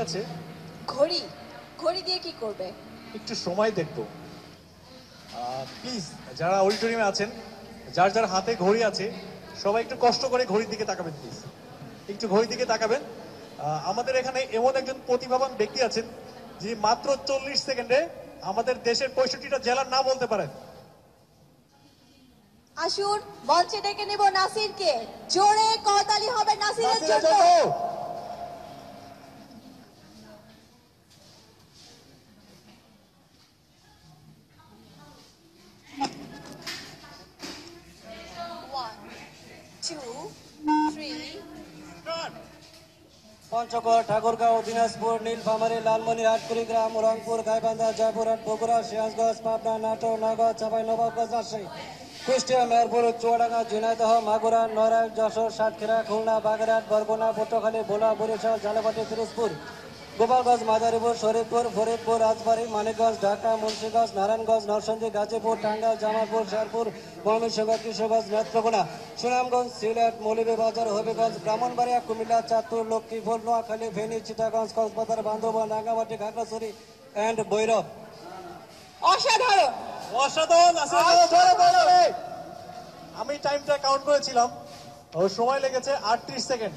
আছে। ঘড়ি ঘড়ি দিয়ে কি করবে? একটু সময় দেখবো। প্লিজ যারা অডিটোরিয়ামে আছেন, যার যার হাতে ঘড়ি আছে, সবাই একটু কষ্ট করে ঘড়ির দিকে তাকাবেন প্লিজ। একটু ঘড়ির দিকে তাকাবেন। আমাদের এখানে এমন একজন প্রতিভাবান ব্যক্তি আছেন যিনি মাত্র 40 সেকেন্ডে আমাদের দেশের 65টা জেলার নাম বলতে পারেন। আসুন মঞ্চে ডেকে নেব নাসিরকে। জোরে করতালি হবে নাসিরের জন্য। পঞ্চগড়, ঠাকুরগাঁও, দিনাজপুর, নীলফামারী, লালমনিরহাট, কুড়িগ্রাম, রংপুর, গাইবান্ধা, জয়পুরহাট, বগুড়া, সিরাজগঞ্জ, পাবনা, নাটোর, নওগাঁ, চাঁপাইনবাবগঞ্জ, রাজশাহী, কুষ্টিয়া, মেহেরপুর, চুয়াডাঙ্গা, ঝিনাইদহ, মাগুরা, নড়াইল, যশোর, সাতক্ষীরা, খুলনা, বাগেরহাট, বরগুনা, পটুয়াখালী, ভোলা, বরিশাল, ঝালকাঠি, ফিরোজপুর, গোপালগঞ্জ, মাদারীপুর, শরীফপুর, ফরিদপুর, রাজবাড়ী, মানিকগঞ্জ, ঢাকা, মুন্সিগঞ্জ, নারায়ণগঞ্জ, নরসিংদী, গাজীপুর, টাঙ্গাইল, জামালপুর, শেরপুর, ময়মনসিংহ, কিশোরগঞ্জ, নেত্রকোনা, সুনামগঞ্জ, সিলেট, মৌলভীবাজার, হবিগঞ্জ, ব্রাহ্মণবাড়িয়া, কুমিল্লা, চাঁদপুর, লক্ষ্মীপুর, নোয়াখালী, ফেনী, চিটাগঞ্জ, কক্সবাজার, বান্দরবান, রাঙ্গামাটি, খাগড়াছড়ি এন্ড ভৈরব। অসাধারণ অসাধারণ। আমি টাইমটা কাউন্ট করেছিলাম, ওর সময় লেগেছে 38 সেকেন্ড।